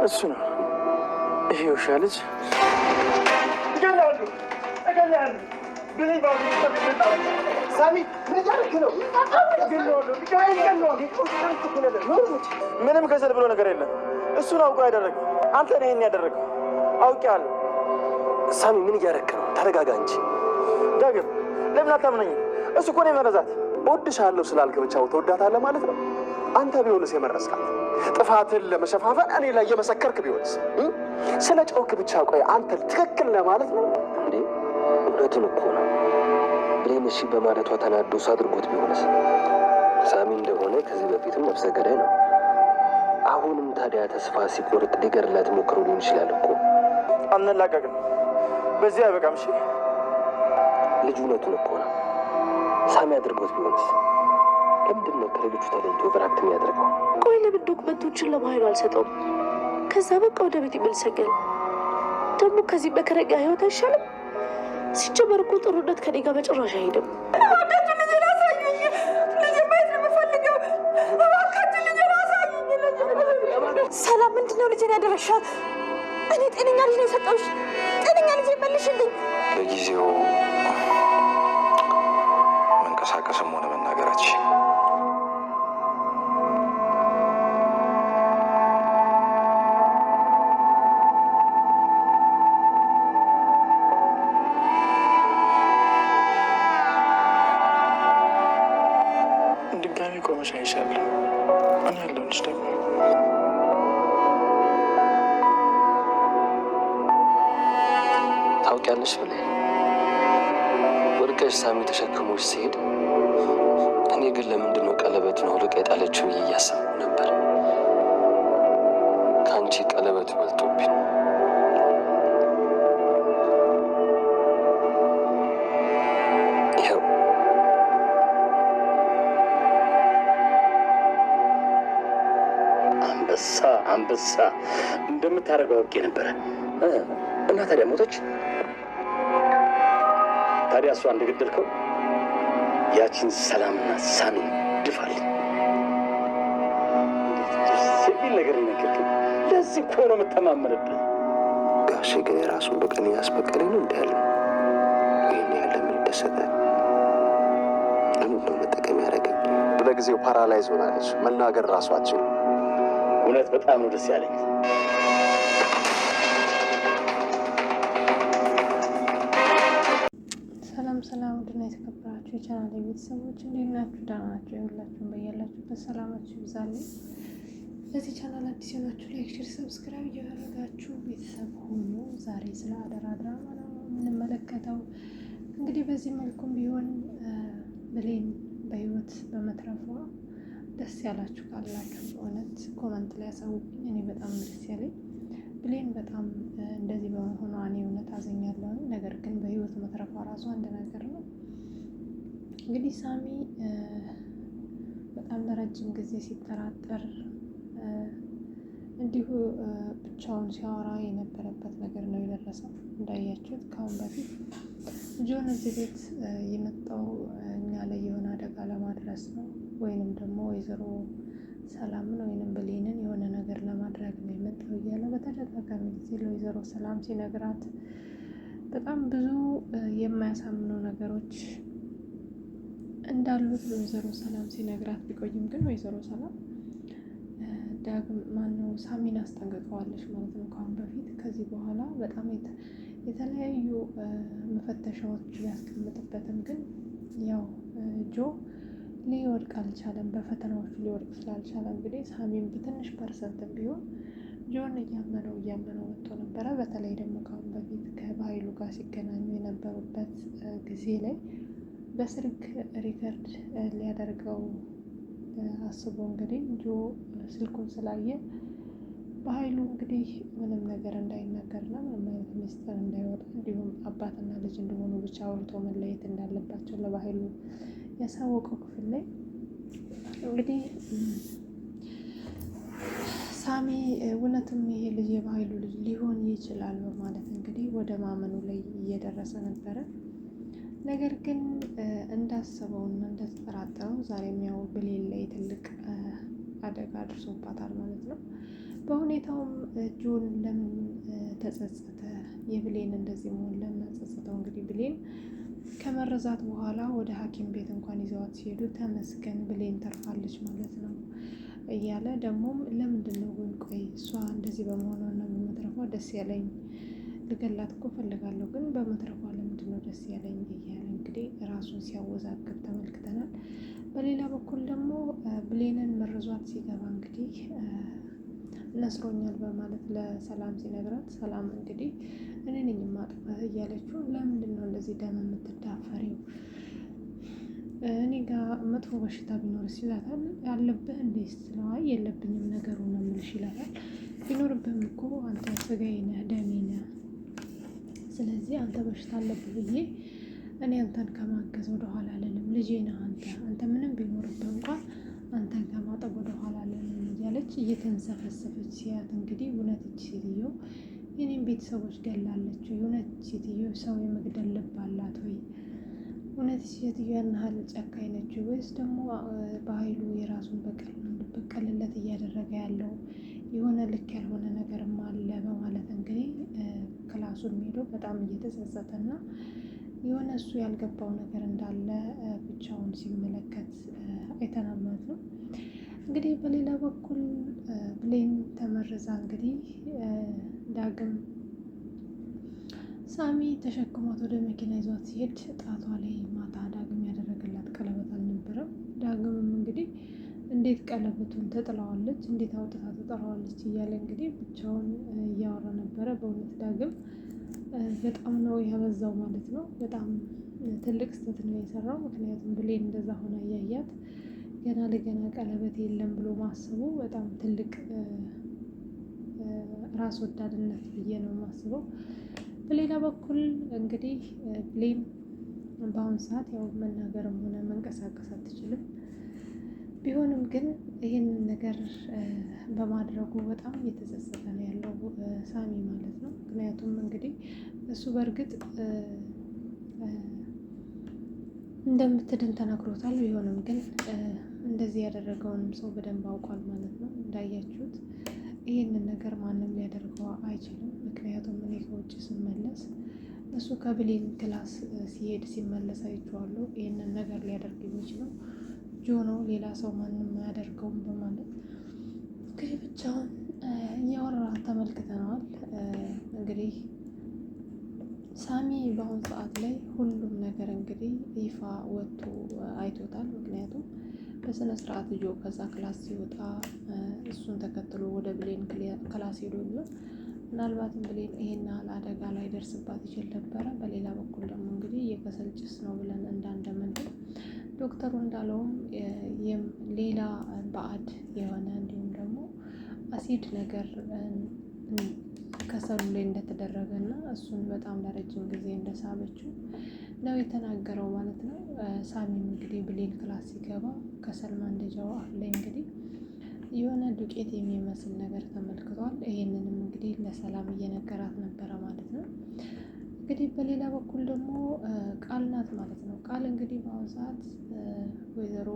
እሱ ነው ይሄ ውሻ ልጅ። ምንም ከሰል ብሎ ነገር የለም። እሱን አውቆ ያደረገው አንተ ነህ። ይሄን ያደረገው አውቄያለሁ። ሳሚ ምን እያደረክ ነው? ተረጋጋ እንጂ ዳግም። ለምን አታምነኝም? እሱ እኮ ነው የመረዛት። እወድሻለሁ ስላልክ ብቻ ትወዳታለህ ማለት ነው? አንተ ቢሆንስ የመረዝካት? ጥፋትን ለመሸፋፈን እኔ ላይ የመሰከርክ ቢሆንስ? ስለ ጮክ ብቻ ቆይ አንተ ትክክል ነህ ማለት ነው እንዴ? እውነቱን እኮ ነው። ብሌን እሺ በማለቷ ተናዶ እሱ አድርጎት ቢሆንስ? ሳሚ እንደሆነ ከዚህ በፊትም ነፍሰ ገዳይ ነው። አሁንም ታዲያ ተስፋ ሲቆርጥ ሊገድላት ሞክሮ ሊሆን ይችላል እኮ። አንላቀቅም። በዚህ አይበቃም። እሺ ልጁ እውነቱን እኮ ነው። ሳሚ አድርጎት ቢሆንስ? ለምንድን ነው ከሌሎቹ ተለይቶ በራክት የሚያደርገው? ቆይ ለምን ዶክመንቶችን ለባህሉ አልሰጠውም? ከዛ በቃ ወደ ቤት ይመልሰኛል። ደግሞ ከዚህ በከረጋ ህይወት አይሻልም? ሲጀመር እኮ ጥሩነት ከኔ ጋር በጭራሽ አይሄድም። ሰላም፣ ምንድነው ልጄን ያደረግሻት? እኔ ጤነኛ ልጅ ነው የሰጠሁሽ። ጤነኛ ልጅ መልሽልኝ። ለጊዜው መንቀሳቀስም ሆነ መናገራችን ድጋሚ ቆመሽ አይሻለሁ። እኔ ያለሁልሽ ደግሞ ታውቂያለሽ ብለህ ወድቀሽ ሳሚ ተሸክሞሽ ሲሄድ እኔ ግን ለምንድን ነው ቀለበቱን አውልቃ የጣለችው ብዬ እያሰብኩ ነበር። ከአንቺ ቀለበቱ በልጦብኝ። ይኸው አንበሳ እንደምታደርገው አውቄ ነበረ። እና ታዲያ ሞተች? ታዲያ እሷ እንደገደልከው ያቺን ሰላምና ሳሚን ድፋልኝ። የሚል ነገር ይነገርክኝ። ለዚህ እኮ ነው የምተማመንብህ። ጋሼ ግን የራሱን በቀን እያስበቀለኝ ነው እንዲ ያለ ይህን ያለ ምን ይደሰታል? ለምን ነው መጠቀም ያደረገኝ? ለጊዜው ፓራላይዝ ሆናለች። መናገር ራሷ አትችልም። እውነት በጣም ነው ደስ ያለኝ። ሰላም ውድና የተከበራችሁ የቻናሌ ቤተሰቦች እንዴት ናችሁ? ደህና ናችሁ? የሁላችሁም በያላችሁበት ሰላማችሁ ይብዛልኝ። ለዚህ ቻናል አዲስ የሆናችሁ ላይክ፣ ሼር፣ ሰብስክራይብ እያደረጋችሁ ቤተሰብ ሆኑ። ዛሬ ስለ አደራ ድራማ ነው የምንመለከተው። እንግዲህ በዚህ መልኩም ቢሆን ብሌን በህይወት በመትረፏ ደስ ያላችሁ ካላችሁ እውነት ኮመንት ላይ ያሳውቁኝ። እኔ በጣም ደስ ያለኝ ብሌን በጣም እንደዚህ በመሆኗ እኔ እውነት አዘኛለሁ። ነገር ግን በህይወት መትረፏ ራሱ አንድ ነገር ነው። እንግዲህ ሳሚ በጣም ለረጅም ጊዜ ሲጠራጠር እንዲሁ ብቻውን ሲያወራ የነበረበት ነገር ነው የደረሰው። እንዳያችሁት ከአሁን በፊት ጆን እዚህ ቤት የመጣው እኛ ላይ የሆነ አደጋ ለማድረስ ነው ወይንም ደግሞ ወይዘሮ ሰላምን ወይንም ብሌንን የሆነ ነገር ለማድረግ ነው የመጣው እያለ በተደጋጋሚ ጊዜ ለወይዘሮ ሰላም ሲነግራት በጣም ብዙ የማያሳምኑ ነገሮች እንዳሉት ለወይዘሮ ሰላም ሲነግራት ቢቆይም ግን ወይዘሮ ሰላም ዳግም ማነው ሳሚን አስጠንቅቀዋለች ማለት ነው ከአሁን በፊት። ከዚህ በኋላ በጣም የተለያዩ መፈተሻዎች ቢያስቀምጥበትም ግን ያው ጆ ሊወድቅ አልቻለም። በፈተናዎቹ ሊወድቅ ስላልቻለ እንግዲህ ሳሚን በትንሽ ፐርሰንትም ቢሆን ጆን እያመነው ወጥቶ ነበረ። በተለይ ደግሞ ከአሁን በፊት ከባይሉ ጋር ሲገናኙ የነበሩበት ጊዜ ላይ በስልክ ሪከርድ ሊያደርገው አስቦ እንግዲህ ጆ ስልኩን ስላየ በኃይሉ እንግዲህ ምንም ነገር እንዳይናገርና ምንም አይነት ሚስጥር እንዳይወጣ እንዲሁም አባትና ልጅ እንደሆኑ ብቻ አውርቶ መለየት እንዳለባቸው ለባህሉ ያሳወቀው ክፍል ላይ እንግዲህ ሳሚ እውነትም ይሄ ልጅ የባህሉ ልጅ ሊሆን ይችላል በማለት እንግዲህ ወደ ማመኑ ላይ እየደረሰ ነበረ። ነገር ግን እንዳሰበውና እንደተጠራጠረው ዛሬም ያው ብሌን ላይ ትልቅ አደጋ አድርሶባታል ማለት ነው። በሁኔታውም ጆን ለምን ተጸጸተ? የብሌን እንደዚህ መሆን ለምን አጸጸተው? እንግዲህ ብሌን ከመረዛት በኋላ ወደ ሐኪም ቤት እንኳን ይዘዋት ሲሄዱ ተመስገን ብሌን ተርፋለች ማለት ነው እያለ ደግሞም ለምንድን ነው ግን ቆይ እሷ እንደዚህ በመሆኗ እና በመትረፏ ደስ ያለኝ ልገላት እኮ ፈልጋለሁ ግን በመትረፏ ለምንድን ነው ደስ ያለኝ እያለ እንግዲህ ራሱን ሲያወዛግብ ተመልክተናል። በሌላ በኩል ደግሞ ብሌንን መርዟት ሲገባ እንግዲህ ነስሮኛል በማለት ለሰላም ሲነግራት ሰላም እንግዲህ እኔ ነኝ የማጥፋህ እያለችው ለምንድን ነው እንደዚህ ደም የምትዳፈሪው? እኔ ጋር መጥፎ በሽታ ቢኖርስ ይላታል። ያለብህ እንዴ ስትለው አይ የለብኝም ነገሩን ነው የምልሽ ይላታል። ቢኖርብህም እኮ አንተ ስጋዬ ነህ ደሜ ነህ፣ ስለዚህ አንተ በሽታ አለብህ ብዬ እኔ አንተን ከማገዝ ወደኋላ አልልም። ልጄ ነህ አንተ ምንም ቢኖርብህ እንኳን አንተን ከማጠብ ወደኋላ አልልም እያለች እየተንሰፈሰፈች ሲያት እንግዲህ እውነት እች ሴትዮ የኔም ቤተሰቦች ገላለች፣ እውነት ሴትዮ ሰው የመግደል ልብ አላት ወይ? እውነት ሴትዮ ያን ያህል ጨካኝ ነች ወይስ ደግሞ በኃይሉ የራሱን በቀልለት እያደረገ ያለው የሆነ ልክ ያልሆነ ነገርም አለ በማለት እንግዲህ ክላሱን ሄዶ በጣም እየተጸጸተና የሆነ እሱ ያልገባው ነገር እንዳለ ብቻውን ሲመለከት አይተናል ማለት ነው። እንግዲህ በሌላ በኩል ብሌን ተመርዛ እንግዲህ ዳግም ሳሚ ተሸክሟት ወደ መኪና ይዟት ሲሄድ ጣቷ ላይ ማታ ዳግም ያደረገላት ቀለበት አልነበረም። ዳግምም እንግዲህ እንዴት ቀለበቱን ተጥለዋለች፣ እንዴት አውጥታ ተጥለዋለች እያለ እንግዲህ ብቻውን እያወራ ነበረ። በእውነት ዳግም በጣም ነው ያበዛው ማለት ነው። በጣም ትልቅ ስህተት ነው የሰራው። ምክንያቱም ብሌን እንደዛ ሆና እያያት ገና ለገና ቀለበት የለም ብሎ ማሰቡ በጣም ትልቅ ራስ ወዳድነት ብዬ ነው የማስበው። በሌላ በኩል እንግዲህ ብሌን በአሁኑ ሰዓት ያው መናገርም ሆነ መንቀሳቀስ አትችልም። ቢሆንም ግን ይህንን ነገር በማድረጉ በጣም እየተጸጸተ ነው ያለው ሳሚ ማለት ነው። ምክንያቱም እንግዲህ እሱ በእርግጥ እንደምትድን ተነግሮታል። ቢሆንም ግን እንደዚህ ያደረገውንም ሰው በደንብ አውቋል ማለት ነው። እንዳያችሁት ይህንን ነገር ማንም ሊያደርገው አይችልም። ምክንያቱም እኔ ከውጭ ስመለስ እሱ ከብሌን ክላስ ሲሄድ ሲመለስ አይቼዋለሁ። ይህንን ነገር ሊያደርግ የሚችለው ጆ ነው፣ ሌላ ሰው ማንም አያደርገውም በማለት እንግዲህ ብቻውን እያወራ ተመልክተነዋል። እንግዲህ ሳሚ በአሁኑ ሰዓት ላይ ሁሉም ነገር እንግዲህ ይፋ ወጥቶ አይቶታል። ምክንያቱም በስነ ስርዓት ጆ ከዛ ክላስ ሲወጣ እሱን ተከትሎ ወደ ብሌን ክላስ ሄዶ ቢሆን ምናልባትም ብሌን ይሄን ያህል አደጋ ላይ ደርስባት ይችል ነበረ። በሌላ በኩል ደግሞ እንግዲህ የከሰል ጭስ ነው ብለን እንዳንደመድም ዶክተሩ እንዳለውም ሌላ ባዕድ የሆነ እንዲሁም ደግሞ አሲድ ነገር ከሰሉ ላይ እንደተደረገ እና እሱን በጣም ለረጅም ጊዜ እንደሳበችው ነው የተናገረው ማለት ነው። ሳሚም እንግዲህ ብሌን ክላስ ሲገባ ከሰል ማንደጃው አፍ ላይ እንግዲህ የሆነ ዱቄት የሚመስል ነገር ተመልክቷል። ይሄንንም እንግዲህ ለሰላም እየነገራት ነበረ ማለት ነው። እንግዲህ በሌላ በኩል ደግሞ ቃል ናት ማለት ነው። ቃል እንግዲህ በአሁኑ ሰዓት ወይዘሮ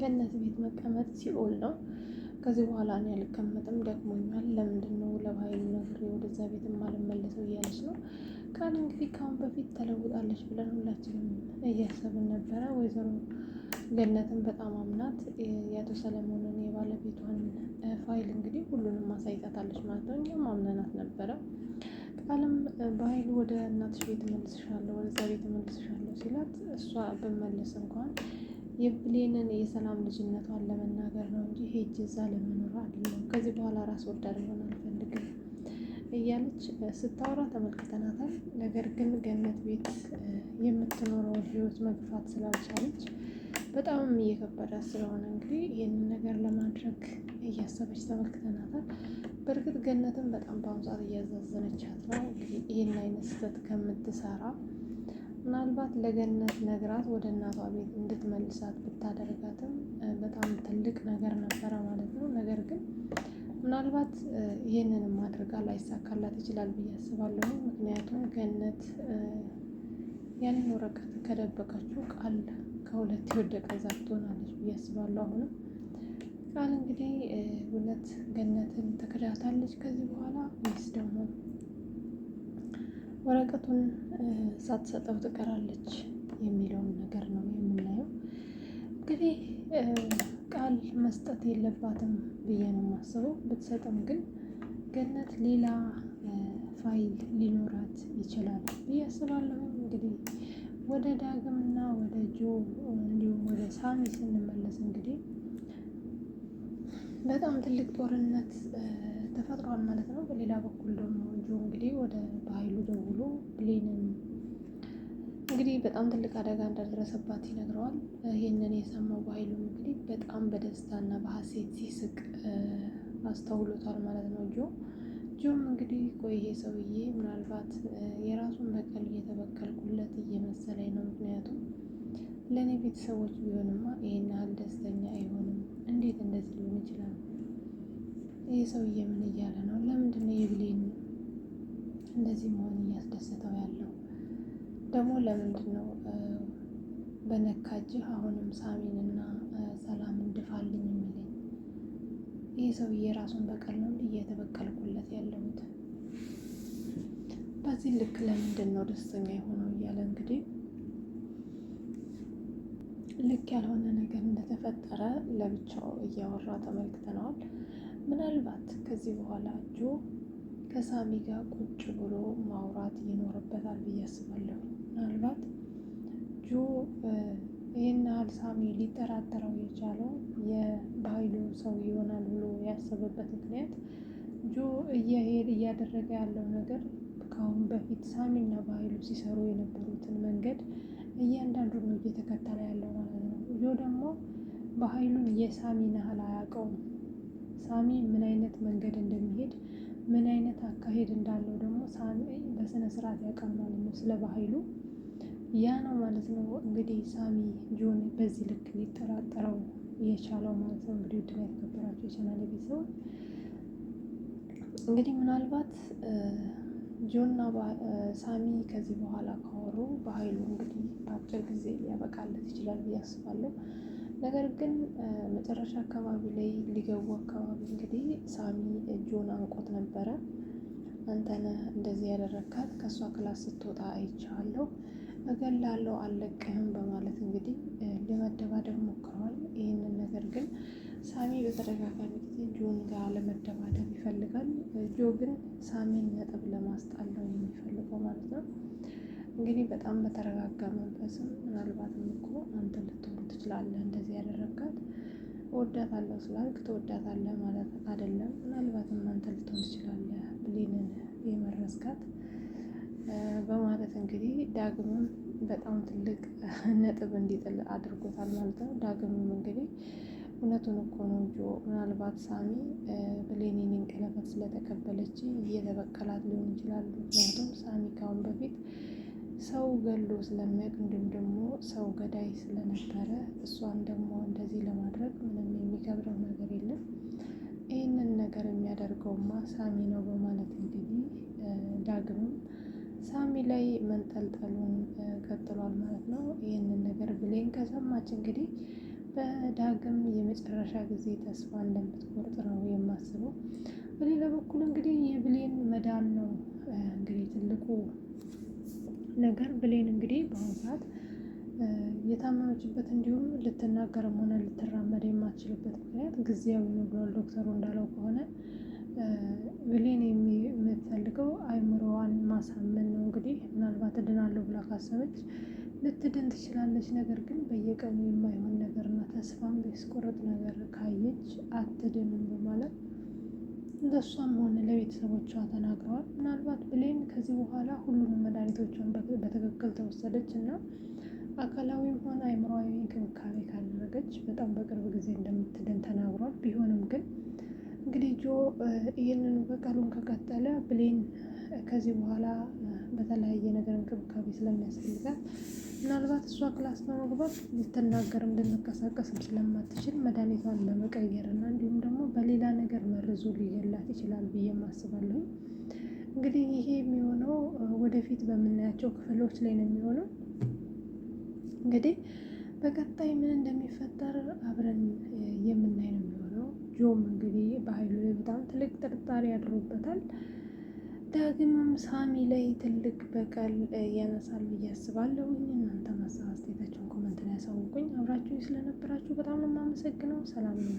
ገነት ቤት መቀመጥ ሲኦል ነው። ከዚህ በኋላ እኔ አልቀመጥም ደክሞኛል፣ ለምንድን ነው ለባህል ነግሬ ወደዛ ቤት አልመለሰው እያለች ነው። ቃል እንግዲህ ከአሁን በፊት ተለውጣለች ብለን ሁላችንም እያሰብን ነበረ። ወይዘሮ ገነትን በጣም አምናት የአቶ ሰለሞንን የባለቤቷን ፋይል እንግዲህ ሁሉንም ማሳይታታለች ማለት ነው። እኛም አምነናት ነበረ። ቃልም በኃይሉ ወደ እናትሽ ቤት እመልስሻለሁ፣ ወደዛ ቤት እመልስሻለሁ ሲላት እሷ ብመለስ እንኳን የብሌንን የሰላም ልጅነቷን ለመናገር ነው እንጂ ሄጅ እዛ ለመኖር አይደለም። ከዚህ በኋላ ራስ ወዳድ ሆን አልፈልግም እያለች ስታወራ ተመልክተናታል። ነገር ግን ገነት ቤት የምትኖረውን ህይወት መግፋት ስላልቻለች በጣም እየከበዳት ስለሆነ እንግዲህ ይህንን ነገር ለማድረግ እያሰበች ተመልክተናታል። በእርግጥ ገነትን በጣም በአሁኑ ሰዓት እያዛዘነቻት ነው። እንግዲህ ይህን አይነት ስህተት ከምትሰራ ምናልባት ለገነት ነግራት ወደ እናቷ ቤት እንድትመልሳት ብታደርጋትም በጣም ትልቅ ነገር ነበረ ማለት ነው። ነገር ግን ምናልባት ይህንንም አድርጋ ላይሳካላት ይችላል ብዬ አስባለሁ። ምክንያቱም ገነት ያንን ወረቀት ከደበቀችው ቃል ከሁለት የወደቀ ዛፍ ትሆናለች ብዬ አስባለሁ። አሁንም ቃል እንግዲህ እውነት ገነትን ተከዳታለች ከዚህ በኋላ ወይስ ደግሞ ወረቀቱን ሳትሰጠው ትቀራለች የሚለውን ነገር ነው የምናየው። እንግዲህ ቃል መስጠት የለባትም ብዬ ነው የማስበው። ብትሰጥም ግን ገነት ሌላ ፋይል ሊኖራት ይችላል ብዬ አስባለሁ። እንግዲህ ወደ ዳግምና ወደ ጆ እንዲሁም ወደ ሳሚ ስንመለስ እንግዲህ በጣም ትልቅ ጦርነት ተፈጥሯል ማለት ነው። በሌላ በኩል ደግሞ ጆ እንግዲህ ወደ በኃይሉ ደውሎ ብሌንን እንግዲህ በጣም ትልቅ አደጋ እንደደረሰባት ይነግረዋል። ይህንን የሰማው በኃይሉ እንግዲህ በጣም በደስታና በሀሴት ሲስቅ አስተውሎታል ማለት ነው። ጆም እንግዲህ ቆይ ይሄ ሰውዬ ምናልባት የራሱን በቀል እየተበቀልኩለት እየመሰለኝ ነው። ምክንያቱም ለእኔ ቤተሰቦች ቢሆንማ ይሄን ያህል ደስተኛ አይሆንም። እንዴት እንደዚህ ሊሆን ይችላል? ይህ ሰውዬ ምን እያለ ነው? ለምንድን ነው የብሌን እንደዚህ መሆን እያስደሰተው ያለው? ደግሞ ለምንድን ነው በነካጅህ አሁንም ሳሚንና ሰላምን ድፋልኝ የሚለኝ? ይህ ሰውዬ የራሱን በቀል ነው እየተበቀልኩለት ያለሁት። በዚህ ልክ ለምንድን ነው ደስተኛ የሆነው? እያለ እንግዲህ ልክ ያልሆነ ነገር እንደተፈጠረ ለብቻው እያወራ ተመልክተነዋል። ምናልባት ከዚህ በኋላ ጆ ከሳሚ ጋር ቁጭ ብሎ ማውራት ይኖርበታል ብዬ አስባለሁ። ምናልባት ጆ ይህን ያህል ሳሚ ሊጠራጠረው የቻለው የበኃይሉ ሰው ይሆናል ብሎ ያሰበበት ምክንያት ጆ እያደረገ ያለው ነገር ከአሁን በፊት ሳሚና በኃይሉ ሲሰሩ የነበሩትን መንገድ እያንዳንዱ ነው እየተከተለ ያለው ማለት ነው። ጆ ደግሞ በኃይሉን የሳሚን ያህል አያውቀውም። ሳሚ ምን አይነት መንገድ እንደሚሄድ ምን አይነት አካሄድ እንዳለው ደግሞ ሳሚ በስነ ስርዓት ያውቃል ማለት ነው፣ ስለ በኃይሉ። ያ ነው ማለት ነው እንግዲህ ሳሚ ጆን በዚህ ልክ ሊጠራጠረው የቻለው ማለት ነው። እንግዲህ ውድና የተከበራቸው የቻናል ቤተሰቦች እንግዲህ ምናልባት ጆና ሳሚ ከዚህ በኋላ ካወሩ በኃይሉ እንግዲህ በአጭር ጊዜ ሊያበቃለት ይችላል ብዬ አስባለሁ። ነገር ግን መጨረሻ አካባቢ ላይ ሊገቡ አካባቢ እንግዲህ ሳሚ ጆን አንቆት ነበረ። አንተነህ እንደዚህ ያደረካት፣ ከእሷ ክላስ ስትወጣ አይቻለሁ፣ እገላለሁ፣ አልለቅህም በማለት እንግዲህ ለመደባደብ ሞክረዋል። ይህንን ነገር ግን ሳሚ በተደጋጋሚ ጊዜ ጆን ጋር ለመደባደብ ይፈልጋል። ጆ ግን ሳሚን ነጥብ ለማስጣል ነው የሚፈልገው ማለት ነው። እንግዲህ በጣም በተረጋጋ መንፈስም ምናልባትም እኮ አንተ ልትሆን ትችላለህ እንደዚህ ያደረጋት፣ እወዳታለሁ ስላልክ ትወዳታለህ ማለት አይደለም። ምናልባትም አንተ ልትሆን ትችላለህ ብሌንን የመረስካት በማለት እንግዲህ ዳግምም በጣም ትልቅ ነጥብ እንዲጥል አድርጎታል ማለት ነው። ዳግምም እንግዲህ እውነቱን እኮ ነው ጆ፣ ምናልባት ሳሚ ብሌኔን ቀለበት ስለተቀበለች እየተበቀላት ሊሆን ይችላል። ምክንያቱም ሳሚ ካሁን በፊት ሰው ገሎ ስለሚያውቅ እንዲሁም ደግሞ ሰው ገዳይ ስለነበረ እሷን ደግሞ እንደዚህ ለማድረግ ምንም የሚከብደው ነገር የለም። ይህንን ነገር የሚያደርገውማ ሳሚ ነው በማለት እንግዲህ ዳግምም ሳሚ ላይ መንጠልጠሉን ቀጥሏል ማለት ነው። ይህንን ነገር ብሌን ከሰማች እንግዲህ በዳግም የመጨረሻ ጊዜ ተስፋ እንደምትቆርጥ ነው የማስበው። በሌላ በኩል እንግዲህ የብሌን መዳን ነው እንግዲህ ትልቁ ነገር። ብሌን እንግዲህ በአሁኑ ሰዓት የታመመችበት እንዲሁም ልትናገርም ሆነ ልትራመድ የማትችልበት ምክንያት ጊዜያዊ ነው ብሏል ዶክተሩ። እንዳለው ከሆነ ብሌን የምትፈልገው አይምሮዋን ማሳመን ነው። እንግዲህ ምናልባት እድናለሁ ብላ ካሰበች ልትድን ትችላለች። ነገር ግን በየቀኑ የማይሆን ነገርና ተስፋም ያስቆርጥ ነገር ካየች አትድንም በማለት ለእሷም ሆነ ለቤተሰቦቿ ተናግረዋል። ምናልባት ብሌን ከዚህ በኋላ ሁሉንም መድኃኒቶቿን በትክክል ተወሰደች እና አካላዊም ሆነ አእምሮአዊ እንክብካቤ ካደረገች በጣም በቅርብ ጊዜ እንደምትድን ተናግሯል። ቢሆንም ግን እንግዲህ ጆ ይህንን በቀሉን ከቀጠለ ብሌን ከዚህ በኋላ በተለያየ ነገር እንክብካቤ ስለሚያስፈልጋት ምናልባት እሷ ክላስ በመግባት ልትናገርም ልንቀሳቀስም ስለማትችል መድኃኒቷን ለመቀየር እና እንዲሁም ደግሞ በሌላ ነገር መርዞ ሊገላት ይችላል ብዬ አስባለሁ። እንግዲህ ይሄ የሚሆነው ወደፊት በምናያቸው ክፍሎች ላይ ነው የሚሆነው። እንግዲህ በቀጣይ ምን እንደሚፈጠር አብረን የምናይ ነው የሚሆነው። ጆም እንግዲህ በሀይሉ ላይ በጣም ትልቅ ጥርጣሬ ያድሮበታል። ዳግምም ሳሚ ላይ ትልቅ በቀል ያነሳል ብዬ አስባለሁ። እናንተ ሀሳብ አስተያየታችሁን ኮመንት ላይ ያሳውቁኝ። አብራችሁ ስለነበራችሁ በጣም ነው የማመሰግነው። ሰላም ነው።